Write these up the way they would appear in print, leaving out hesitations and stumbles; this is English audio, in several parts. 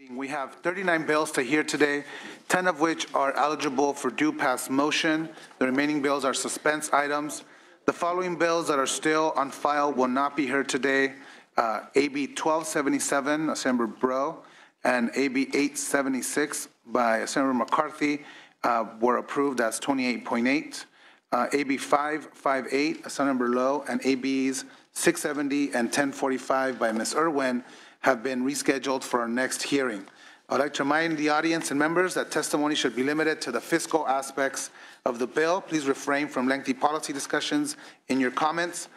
We have 39 bills to hear today, 10 of which are eligible for due pass motion. The remaining bills are suspense items. The following bills that are still on file will not be heard today. AB 1277, Assemblyman Bro, and AB 876 by Assemblyman McCarthy were approved as 28.8. AB 558, Assemblyman Lowe, and ABs 670 and 1045 by Ms. Irwin have been rescheduled for our next hearing. I'd like to remind the audience and members that testimony should be limited to the fiscal aspects of the bill. Please refrain from lengthy policy discussions in your comments.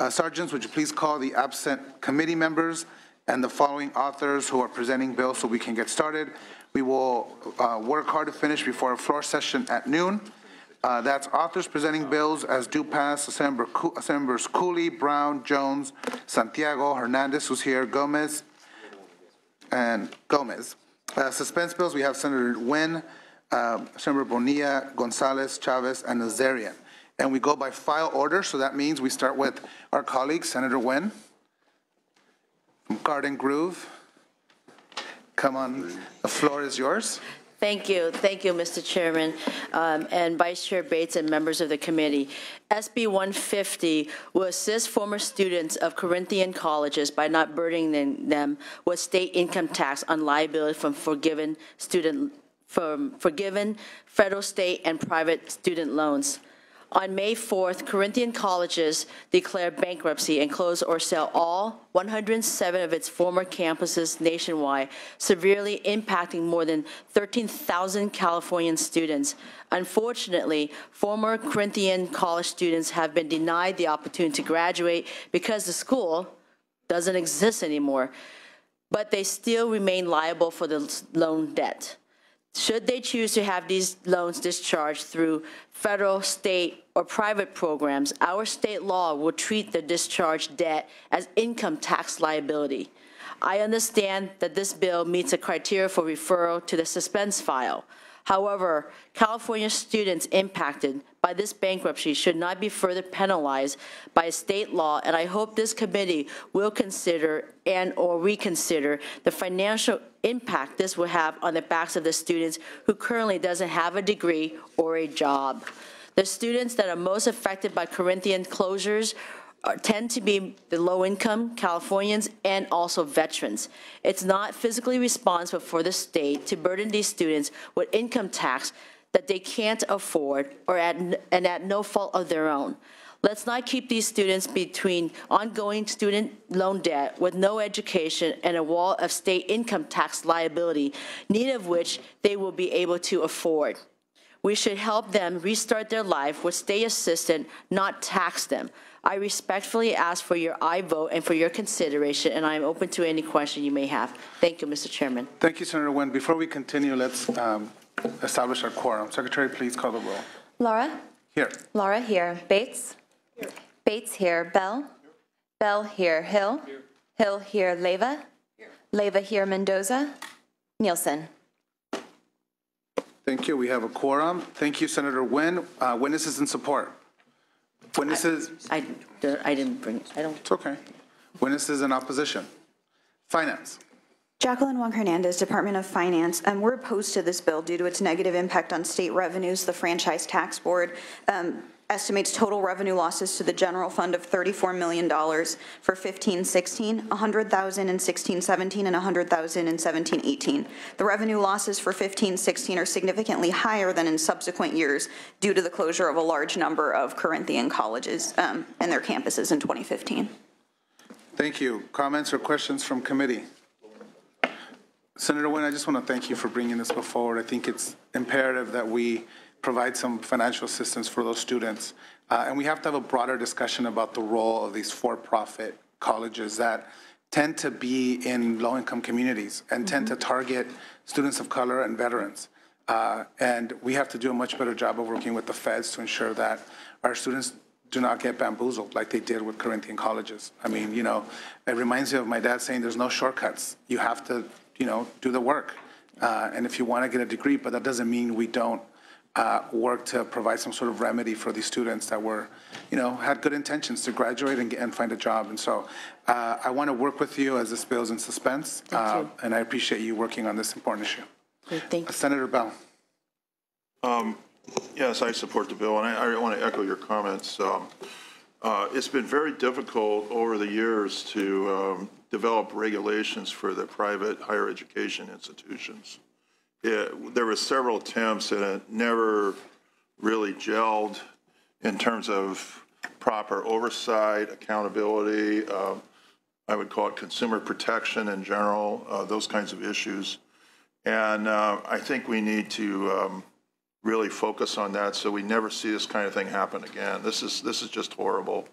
Sergeants, would you please call the absent committee members and the following authors who are presenting bills so we can get started. We will work hard to finish before our floor session at noon. That's authors presenting bills as due pass, Assemblers Cooley, Brown, Jones, Santiago, Hernandez, who's here, Gomez, and Gomez. Suspense bills, we have Senator Nguyen, Senator Bonilla, Gonzalez, Chavez, and Nazarian. And we go by file order, so that means we start with our colleague, Senator Nguyen from Garden Grove. Come on, the floor is yours. Thank you, Mr. Chairman, and Vice Chair Bates and members of the committee. SB 150 will assist former students of Corinthian colleges by not burdening them with state income tax on liability from forgiven federal, state, and private student loans. On May 4th, Corinthian colleges declared bankruptcy and closed or sell all 107 of its former campuses nationwide, severely impacting more than 13,000 Californian students. Unfortunately, former Corinthian college students have been denied the opportunity to graduate because the school doesn't exist anymore, but they still remain liable for the loan debt. Should they choose to have these loans discharged through federal, state, or private programs, our state law will treat the discharged debt as income tax liability. I understand that this bill meets the criteria for referral to the suspense file. However, California students impacted by this bankruptcy should not be further penalized by state law, and I hope this committee will consider and/or reconsider the financial impact this will have on the backs of the students who currently doesn't have a degree or a job. The students that are most affected by Corinthian closures tend to be the low-income Californians and also veterans. It's not physically responsible for the state to burden these students with income tax that they can't afford or at no fault of their own. Let's not keep these students between ongoing student loan debt with no education and a wall of state income tax liability, neither of which they will be able to afford. We should help them restart their life with state assistance, not tax them. I respectfully ask for your aye vote and for your consideration, and I am open to any question you may have. Thank you, Mr. Chairman. Thank you, Senator Nguyen. Before we continue, let's establish our quorum. Secretary, please call the roll. Laura? Here. Laura here. Bates? Here. Bates here. Bell? Here. Bell here. Hill? Here. Hill here. Leyva? Here. Leyva here. Mendoza? Nielsen? Thank you. We have a quorum. Thank you, Senator Nguyen. Witnesses in support. Witnesses? I didn't bring it. I don't. It's okay. Witnesses in opposition. Finance. Jacqueline Wong Hernandez, Department of Finance. We're opposed to this bill due to its negative impact on state revenues. The Franchise Tax Board estimates total revenue losses to the general fund of $34 million for 15-16, $100,000 in 16-17, and $100,000 in 17-18. The revenue losses for 15-16 are significantly higher than in subsequent years due to the closure of a large number of Corinthian colleges and their campuses in 2015. Thank you. Comments or questions from committee? Senator Nguyen, I just want to thank you for bringing this forward. I think it's imperative that we provide some financial assistance for those students. And we have to have a broader discussion about the role of these for-profit colleges that tend to be in low-income communities and tend to target students of color and veterans. And we have to do a much better job of working with the feds to ensure that our students do not get bamboozled like they did with Corinthian colleges. I mean, you know, it reminds me of my dad saying there's no shortcuts. You have to, you know, do the work. And if you want to get a degree, but that doesn't mean we don't work to provide some sort of remedy for these students that were, had good intentions to graduate and find a job. And so I want to work with you as this bill is in suspense, and I appreciate you working on this important issue. Great, thank you. Senator Bell. Yes, I support the bill, and I want to echo your comments. It's been very difficult over the years to develop regulations for the private higher education institutions. There were several attempts, and it never really gelled in terms of proper oversight, accountability. I would call it consumer protection in general, those kinds of issues. And I think we need to really focus on that so we never see this kind of thing happen again. This is just horrible.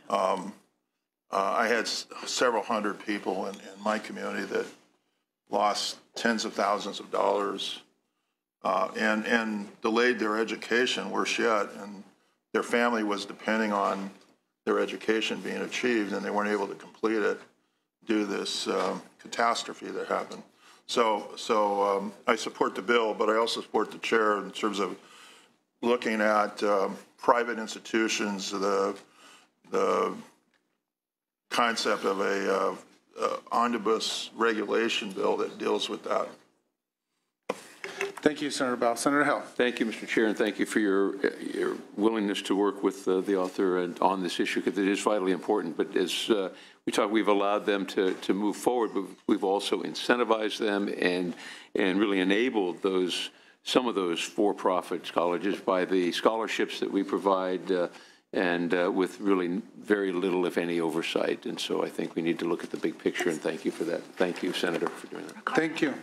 I had several hundred people in my community that lost tens of thousands of dollars and delayed their education worse yet, and their family was depending on their education being achieved, and they weren't able to complete it due to this catastrophe that happened. So I support the bill, but I also support the chair in terms of looking at private institutions, the concept of a omnibus regulation bill that deals with that. Thank you, Senator Bell. Senator Hill. Thank you, Mr. Chair, and thank you for your willingness to work with the author on this issue, because it is vitally important. But as we talk, we've allowed them to move forward, but we've also incentivized them and really enabled some of those for-profit colleges by the scholarships that we provide and with really very little, if any, oversight. And so I think we need to look at the big picture, and thank you for that. Thank you, Senator, for doing that. Thank you.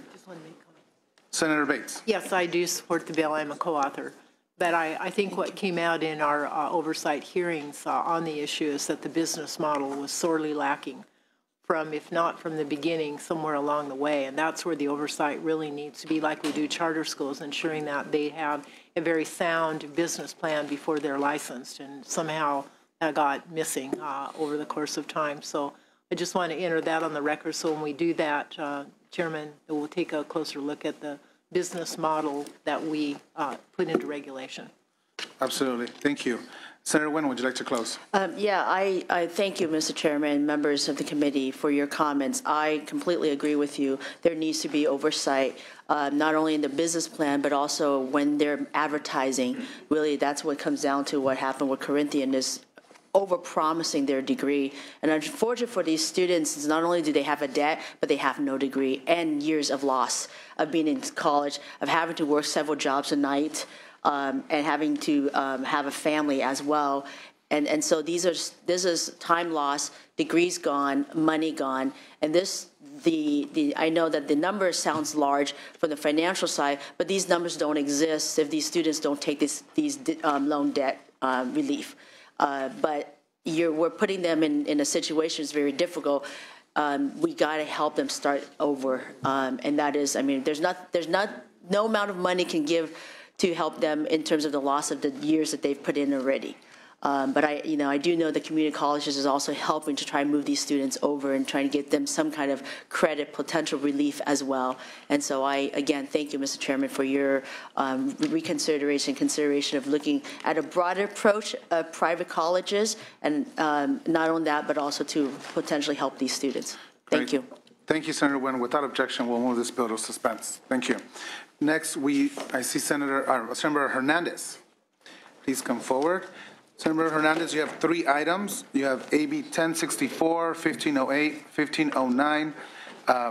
Senator Bates. Yes, I do support the bill. I'm a co-author. But I think what came out in our oversight hearings on the issue is that the business model was sorely lacking from, if not from the beginning, somewhere along the way. And that's where the oversight really needs to be, like we do charter schools, ensuring that they have a very sound business plan before they're licensed. And somehow that got missing over the course of time. So I just want to enter that on the record. So when we do that, Chairman, we'll take a closer look at the business model that we put into regulation. Absolutely. Thank you. Senator Nguyen, would you like to close? Yeah, I thank you, Mr. Chairman, and members of the committee for your comments. I completely agree with you. There needs to be oversight, not only in the business plan, but also when they're advertising. Really, that's what comes down to what happened with Corinthian is over-promising their degree. And unfortunately for these students, not only do they have a debt, but they have no degree and years of loss of being in college, of having to work several jobs a night, and having to have a family as well. And so this is time lost, degrees gone, money gone, and I know that the number sounds large from the financial side, but these numbers don't exist if these students don't take these loan debt relief. But we're putting them in a situation that's very difficult. We got to help them start over, and that is, I mean, no amount of money can give to help them in terms of the loss of the years that they've put in already. But I do know the community colleges is also helping to try and move these students over and trying to get them some kind of credit, potential relief as well. And so again, thank you, Mr. Chairman, for your consideration of looking at a broader approach of private colleges, and not only that, but also to potentially help these students. Thank you. Thank you, Senator Nguyen. Without objection, we'll move this bill to suspense. Thank you. Next, I see Senator Hernandez. Please come forward. Senator Hernandez, you have 3 items. You have AB 1064, 1508, 1509.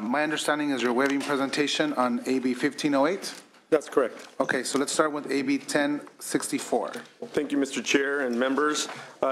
My understanding is you're waiving presentation on AB 1508? That's correct. Okay, so let's start with AB 1064. Thank you, Mr. Chair and members.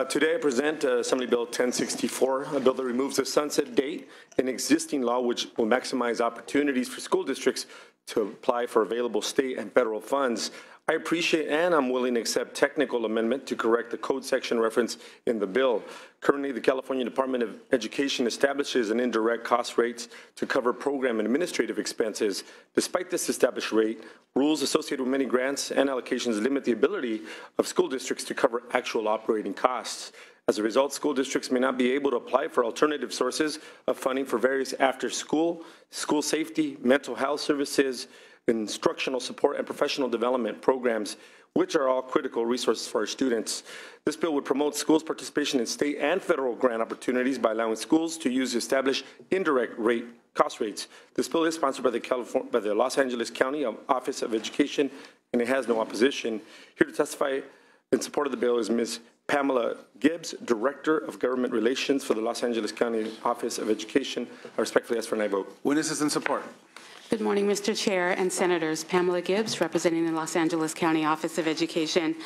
Today I present Assembly Bill 1064, a bill that removes the sunset date in existing law, which will maximize opportunities for school districts to apply for available state and federal funds. I appreciate and I'm willing to accept technical amendment to correct the code section reference in the bill. Currently, the California Department of Education establishes an indirect cost rates to cover program and administrative expenses. Despite this established rate, rules associated with many grants and allocations limit the ability of school districts to cover actual operating costs. As a result, school districts may not be able to apply for alternative sources of funding for various after-school, school safety, mental health services, instructional support, and professional development programs, which are all critical resources for our students. This bill would promote schools' participation in state and federal grant opportunities by allowing schools to use established indirect cost rates. This bill is sponsored by the Los Angeles County Office of Education, and it has no opposition. Here to testify in support of the bill is Ms. Pamela Gibbs, Director of Government Relations for the Los Angeles County Office of Education. I respectfully ask for an aye vote. Witnesses in support. Good morning, Mr. Chair and Senators. Pamela Gibbs, representing the Los Angeles County Office of Education.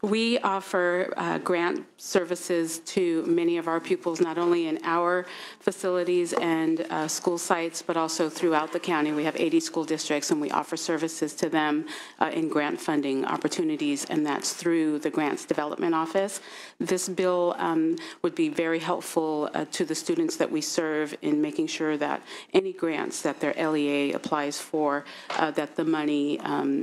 We offer grant services to many of our pupils, not only in our facilities and school sites, but also throughout the county. We have 80 school districts, and we offer services to them in grant funding opportunities, and that's through the Grants Development Office. This bill would be very helpful to the students that we serve in making sure that any grants that their LEA applies for, that the money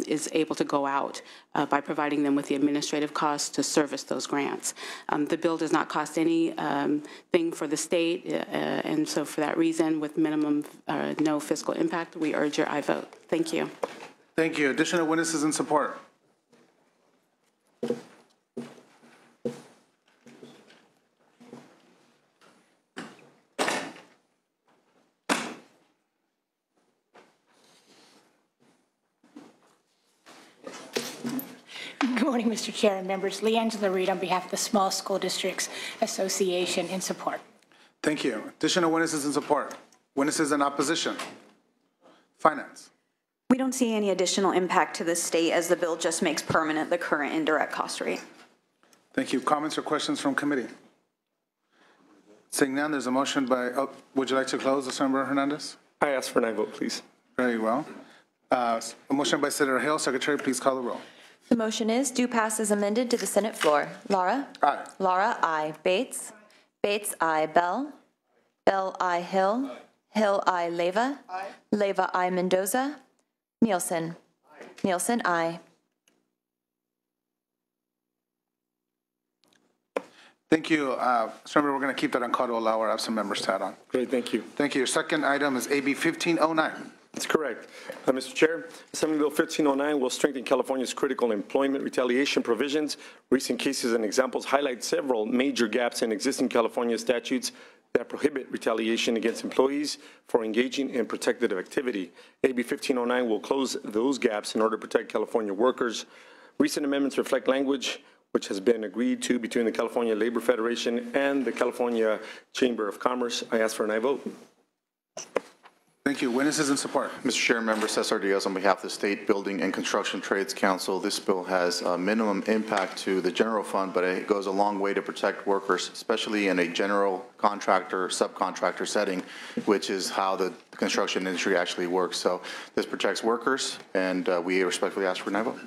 is able to go out by providing them with the administrative costs to service those grants. The bill does not cost any thing for the state, and so for that reason, with minimum no fiscal impact, we urge your aye vote. Thank you. Thank you. Additional witnesses in support. Good morning, Mr. Chair and members. Leangela Reed on behalf of the Small School Districts Association in support. Thank you. Additional witnesses in support. Witnesses in opposition. Finance. We don't see any additional impact to the state as the bill just makes permanent the current indirect cost rate. Thank you. Comments or questions from committee? Seeing none, there's a motion by, would you like to close, Assembly Hernandez? I ask for an aye vote, please. Very well. A motion by Senator Hill. Secretary, please call the roll. The motion is due pass as amended to the Senate floor. Laura? Aye. Laura, aye. Bates? Bates, aye. Bell? Bell, aye. Hill? Hill, aye. Leyva? Aye. Leyva, aye. Mendoza? Nielsen? Aye. Nielsen, aye. Thank you. Remember, we're going to keep that on call to allow our absent members to add on. Great, thank you. Thank you. Your second item is AB 1509. That's correct. Mr. Chair, Assembly Bill 1509 will strengthen California's critical employment retaliation provisions. Recent cases and examples highlight several major gaps in existing California statutes that prohibit retaliation against employees for engaging in protected activity. AB 1509 will close those gaps in order to protect California workers. Recent amendments reflect language which has been agreed to between the California Labor Federation and the California Chamber of Commerce. I ask for an aye vote. Thank you. Witnesses in support. Mr. Chair, members, Cesar Diaz on behalf of the State Building and Construction Trades Council. This bill has a minimum impact to the general fund, but it goes a long way to protect workers, especially in a general contractor, subcontractor setting, which is how the construction industry actually works. So this protects workers, and we respectfully ask for an aye vote.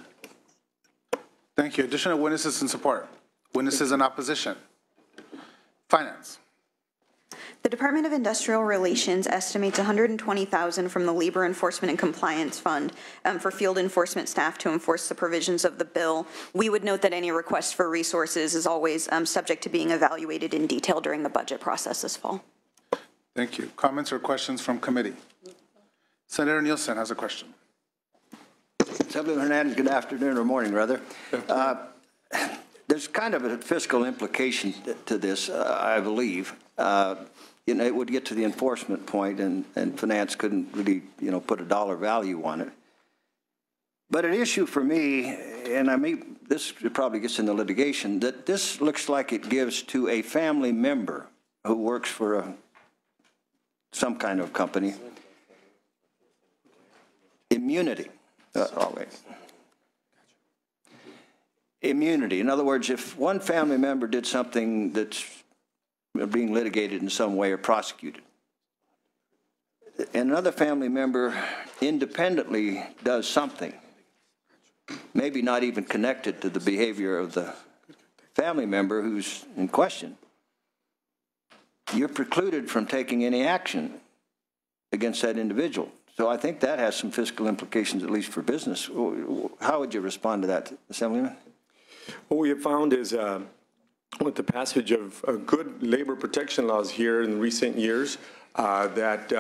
Thank you. Additional witnesses in support. Witnesses in opposition. Finance. The Department of Industrial Relations estimates $120,000 from the Labor Enforcement and Compliance Fund for field enforcement staff to enforce the provisions of the bill. We would note that any request for resources is always subject to being evaluated in detail during the budget process this fall. Thank you. Comments or questions from committee? Senator Nielsen has a question. Assemblyman Hernandez, good afternoon or morning, rather. There's kind of a fiscal implication to this, I believe. You know, it would get to the enforcement point, and finance couldn't really, put a dollar value on it. But an issue for me, and this probably gets into litigation, that this looks like it gives to a family member who works for some kind of company immunity. Immunity. In other words, if one family member did something that's being litigated in some way or prosecuted, and another family member independently does something, maybe not even connected to the behavior of the family member who's in question, you're precluded from taking any action against that individual. So I think that has some fiscal implications, at least for business. How would you respond to that, Assemblyman? What we have found is with the passage of good labor protection laws here in recent years, that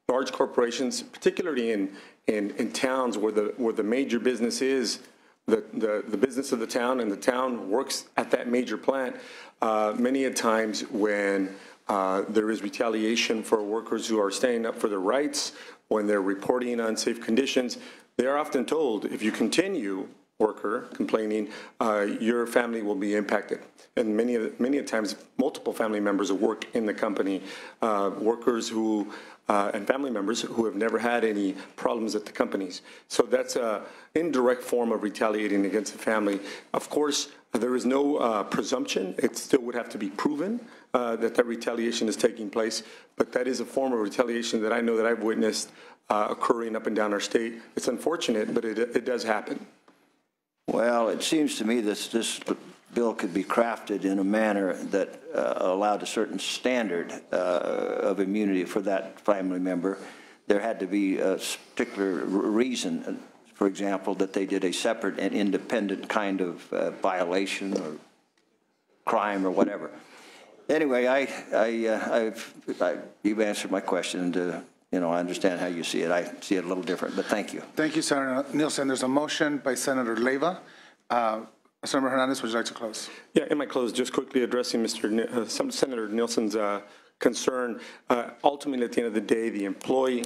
large corporations, particularly in in towns where the major business is the business of the town, and the town works at that major plant. Many a times when there is retaliation for workers who are standing up for their rights, when they're reporting unsafe conditions, they are often told, if you continue, worker, complaining, your family will be impacted. And many times, multiple family members who work in the company, workers who, and family members who have never had any problems at the companies. So that's an indirect form of retaliating against the family. Of course, there is no presumption. It still would have to be proven that retaliation is taking place, but that is a form of retaliation that I know that I've witnessed occurring up and down our state. It's unfortunate, but it does happen. Well, it seems to me this bill could be crafted in a manner that allowed a certain standard of immunity for that family member. There had to be a particular reason, for example, that they did a separate and independent kind of violation or crime or whatever. Anyway, you've answered my question, and I understand how you see it. I see it a little different, but thank you. Thank you, Senator Nielsen. There's a motion by Senator Leyva. Senator Hernandez, would you like to close? Yeah, in my close, just quickly addressing Senator Nielsen's concern. Ultimately, at the end of the day, the employee,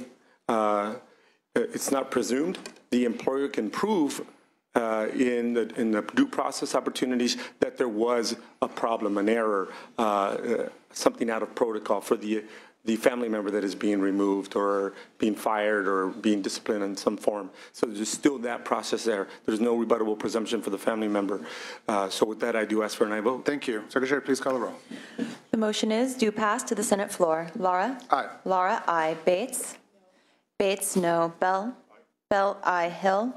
it's not presumed. The employer can prove in the due process opportunities that there was a problem, an error, something out of protocol for the family member that is being removed or being fired or being disciplined in some form. So there's still that process there. There's no rebuttable presumption for the family member. So with that, I do ask for an aye vote. Thank you. Secretary, please call the roll. The motion is due pass to the Senate floor. Laura? Aye. Laura, aye. Bates? Bates, no. Bell? Bell, aye. Hill?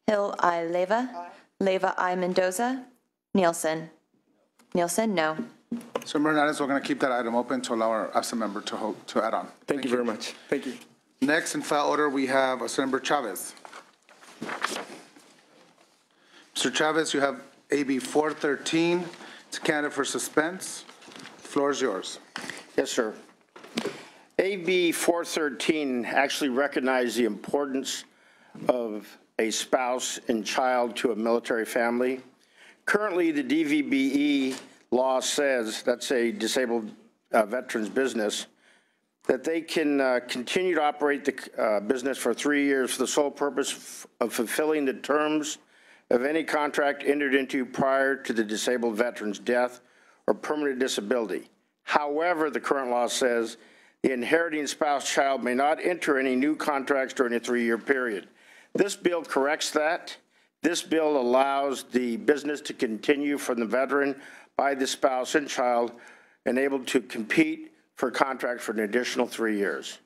Hill, aye. Leyva? Leyva, aye. Mendoza? Nielsen? Nielsen, no. Senator Hernandez, we're going to keep that item open to allow our absent member to add on. Thank you very much. Thank you. Next, in file order, we have Senator Chavez. Mr. Chavez, you have AB 413. It's a candidate for suspense. The floor is yours. Yes, sir. AB 413 actually recognized the importance of a spouse and child to a military family. Currently, the DVBE law says, that's a disabled veteran's business, that they can continue to operate the business for 3 years for the sole purpose of fulfilling the terms of any contract entered into prior to the disabled veteran's death or permanent disability. However, the current law says the inheriting spouse child may not enter any new contracts during a 3-year period. This bill corrects that. This bill allows the business to continue from the veteran by the spouse and child and able to compete for contract for an additional 3 years.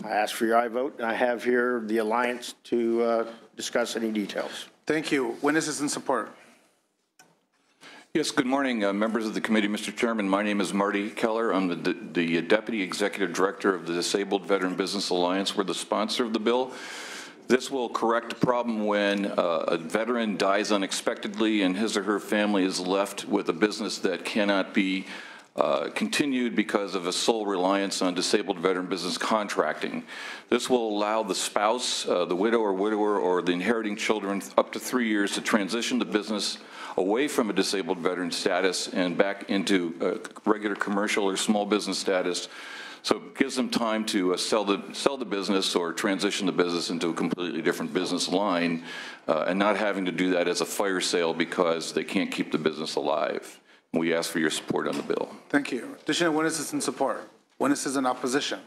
I ask for your aye vote, and I have here the alliance to discuss any details. Thank you. Witnesses in support. Yes, good morning, members of the committee. Mr. Chairman, my name is Marty Keller. I'm the Deputy Executive Director of the Disabled Veteran Business Alliance. We're the sponsor of the bill. This will correct a problem when a veteran dies unexpectedly and his or her family is left with a business that cannot be continued because of a sole reliance on disabled veteran business contracting. This will allow the spouse, the widow or widower, or the inheriting children up to 3 years to transition the business away from a disabled veteran status and back into regular commercial or small business status. So it gives them time to sell the business or transition the business into a completely different business line and not having to do that as a fire sale because they can't keep the business alive. We ask for your support on the bill. Thank you. Additional witnesses in support. Witnesses in opposition.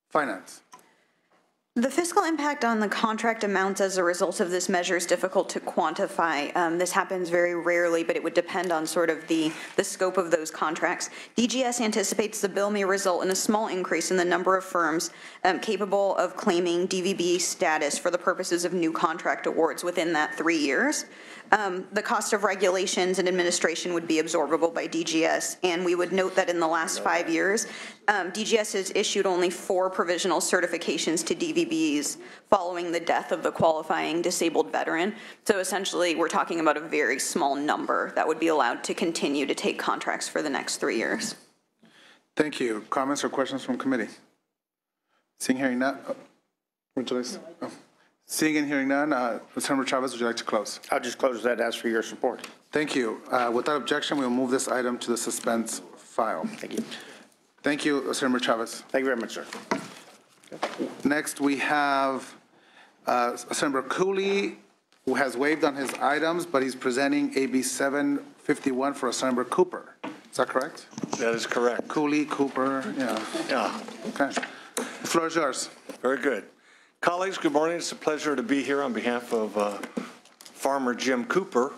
Finance. The fiscal impact on the contract amounts as a result of this measure is difficult to quantify. This happens very rarely, but it would depend on sort of the scope of those contracts. DGS anticipates the bill may result in a small increase in the number of firms capable of claiming DVB status for the purposes of new contract awards within that 3 years. The cost of regulations and administration would be absorbable by DGS, and we would note that in the last 5 years, DGS has issued only 4 provisional certifications to DVBs following the death of the qualifying disabled veteran. So essentially, we're talking about a very small number that would be allowed to continue to take contracts for the next 3 years. Thank you. Comments or questions from committee? Seeing, hearing none. Seeing and hearing none, Senator Chavez, would you like to close? I'll just close that, ask for your support. Thank you. Without objection, we will move this item to the suspense file. Thank you. Thank you, Senator Chavez. Thank you very much, sir. Next, we have Senator Cooley, who has waived on his items, but he's presenting AB 751 for Senator Cooper. Is that correct? That is correct. Cooley, Cooper, yeah. Yeah. Okay. The floor is yours. Very good. Colleagues, good morning. It's a pleasure to be here on behalf of Farmer Jim Cooper.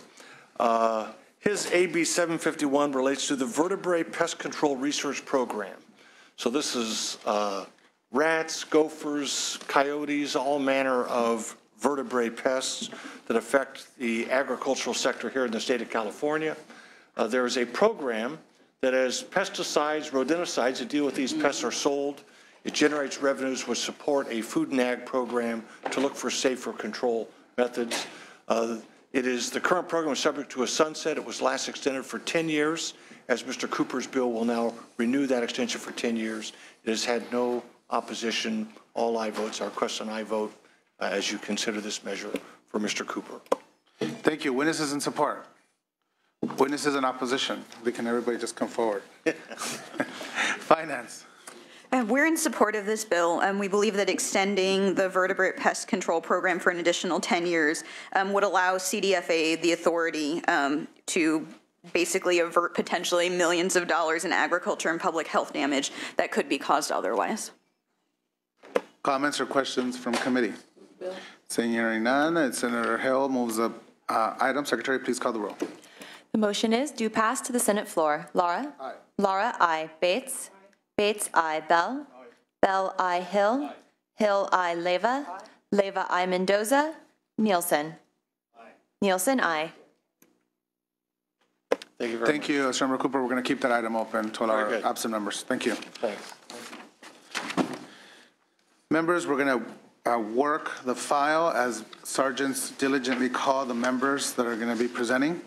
His AB 751 relates to the Vertebrate Pest Control Research Program. So this is rats, gophers, coyotes, all manner of vertebrate pests that affect the agricultural sector here in the state of California. There is a program that as pesticides, rodenticides that deal with these pests are sold, it generates revenues which support a food and ag program to look for safer control methods. The current program is subject to a sunset. It was last extended for 10 years. As Mr. Cooper's bill will now renew that extension for 10 years. It has had no opposition. All aye votes. Our request an aye vote as you consider this measure for Mr. Cooper. Thank you. Witnesses in support? Witnesses in opposition? Can everybody just come forward? Finance. We're in support of this bill. We believe that extending the vertebrate pest control program for an additional 10 years would allow CDFA the authority to basically avert potentially millions of dollars in agriculture and public health damage that could be caused otherwise. Comments or questions from committee? Seeing hearing none, Senator Hill moves the item. Secretary, please call the roll. The motion is due pass to the Senate floor. Laura? Aye. Laura, aye. Bates? Bates, aye. Bell? Bell, aye. Hill? Hill, aye. Leyva? Leyva, aye. Mendoza? Nielsen? Nielsen, aye. Thank you very much. Thank you, Senator Cooper. We're going to keep that item open to allow our absent members. Thank you. Thanks. Members, we're going to work the file as sergeants diligently call the members that are going to be presenting.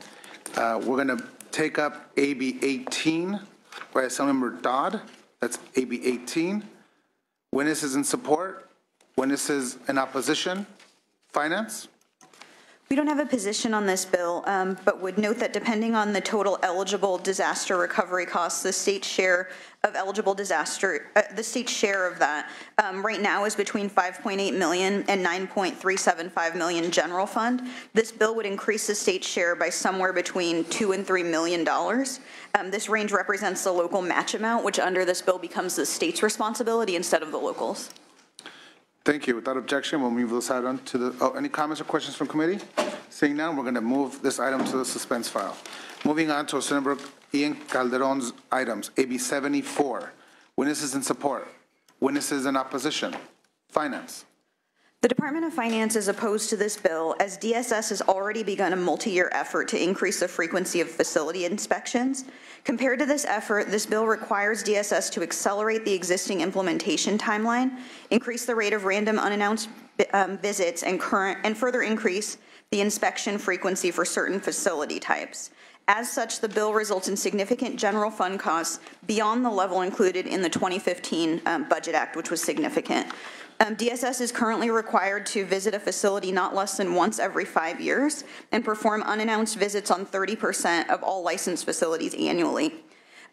We're going to take up AB 18 by Assemblymember Dodd. That's AB 18. Witnesses in support? Witnesses in opposition? Finance? We don't have a position on this bill, but would note that depending on the total eligible disaster recovery costs, the state share of eligible disaster, the state share of that right now is between $5.8 million and $9.375 million general fund. This bill would increase the state share by somewhere between $2 and $3 million. This range represents the local match amount, which under this bill becomes the state's responsibility instead of the locals. Thank you. Without objection, we'll move this item to the, any comments or questions from committee? Seeing none, we're going to move this item to the suspense file. Moving on to Senator Ian Calderon's items, AB 74. Witnesses in support. Witnesses in opposition. Finance. The Department of Finance is opposed to this bill as DSS has already begun a multi-year effort to increase the frequency of facility inspections. Compared to this effort, this bill requires DSS to accelerate the existing implementation timeline, increase the rate of random unannounced visits, and further increase the inspection frequency for certain facility types. As such, the bill results in significant general fund costs beyond the level included in the 2015 Budget Act, which was significant. DSS is currently required to visit a facility not less than once every 5 years and perform unannounced visits on 30% of all licensed facilities annually.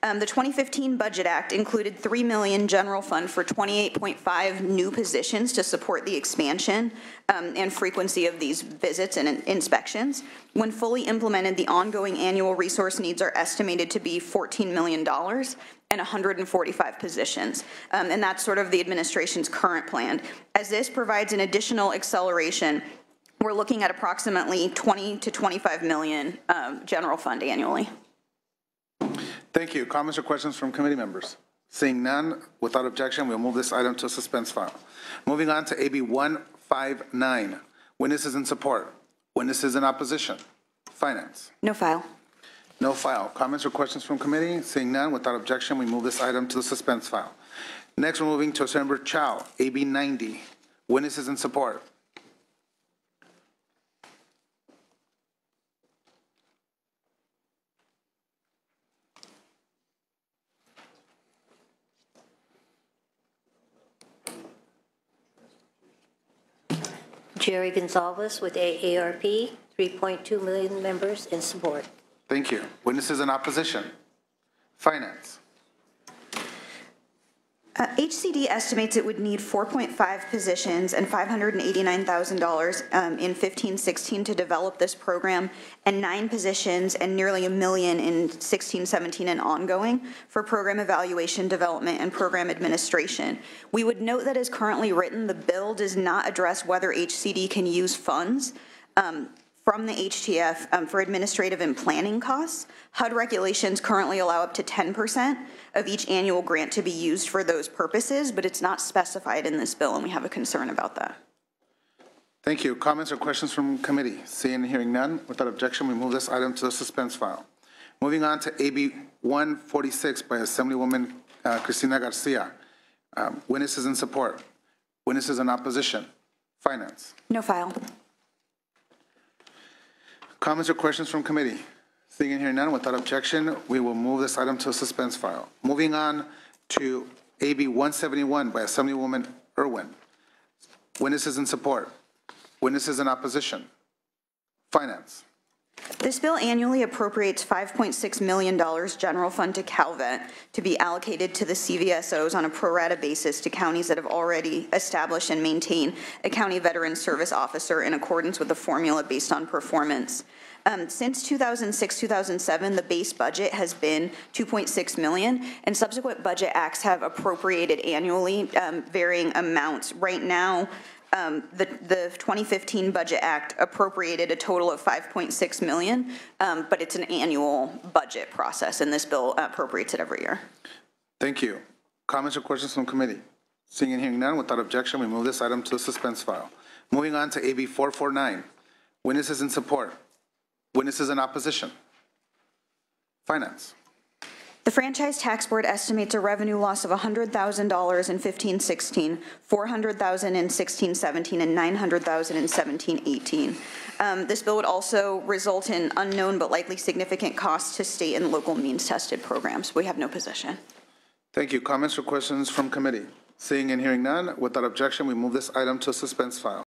The 2015 Budget Act included $3 million general fund for 28.5 new positions to support the expansion and frequency of these visits and inspections. When fully implemented, the ongoing annual resource needs are estimated to be $14 million and 145 positions. And that's sort of the administration's current plan. As this provides an additional acceleration, we're looking at approximately 20 to 25 million general fund annually. Thank you. Comments or questions from committee members? Seeing none, without objection, we'll move this item to a suspense file. Moving on to AB 159. Witnesses in support. Witnesses in opposition. Finance. No file. No file. Comments or questions from committee? Seeing none, without objection, we move this item to the suspense file. Next, we're moving to Senator Chow, AB 90. Witnesses in support. Jerry Gonzalez with AARP, 3.2 million members in support. Thank you. Witnesses in opposition? Finance. HCD estimates it would need 4.5 positions and $589,000 in 15-16 to develop this program, and 9 positions and nearly $1 million in 16-17 and ongoing for program evaluation, development, and program administration. We would note that as currently written, the bill does not address whether HCD can use funds from the HTF for administrative and planning costs. HUD regulations currently allow up to 10% of each annual grant to be used for those purposes, but it's not specified in this bill, and we have a concern about that. Thank you. Comments or questions from committee? Seeing and hearing none, without objection, we move this item to the suspense file. Moving on to AB 146 by Assemblywoman Cristina Garcia. Witnesses in support. Witnesses in opposition. Finance. No file. Comments or questions from committee? Seeing and hearing none, without objection, we will move this item to a suspense file. Moving on to AB 171 by Assemblywoman Irwin. Witnesses in support. Witnesses in opposition. Finance. This bill annually appropriates $5.6 million general fund to CalVet to be allocated to the CVSOs on a pro rata basis to counties that have already established and maintain a county veteran service officer in accordance with the formula based on performance. Since 2006-2007, the base budget has been $2.6 million, and subsequent budget acts have appropriated annually varying amounts. Right now, the 2015 Budget Act appropriated a total of $5.6 million, but it's an annual budget process, and this bill appropriates it every year. Thank you. Comments or questions from committee? Seeing and hearing none, without objection, we move this item to the suspense file. Moving on to AB 449. Witnesses in support. Witnesses in opposition. Finance. The Franchise Tax Board estimates a revenue loss of $100,000 in 15-16, $400,000 in 16-17, and $900,000 in 17-18. This bill would also result in unknown but likely significant costs to state and local means-tested programs. We have no position. Thank you. Comments or questions from committee? Seeing and hearing none, without objection, we move this item to a suspense file.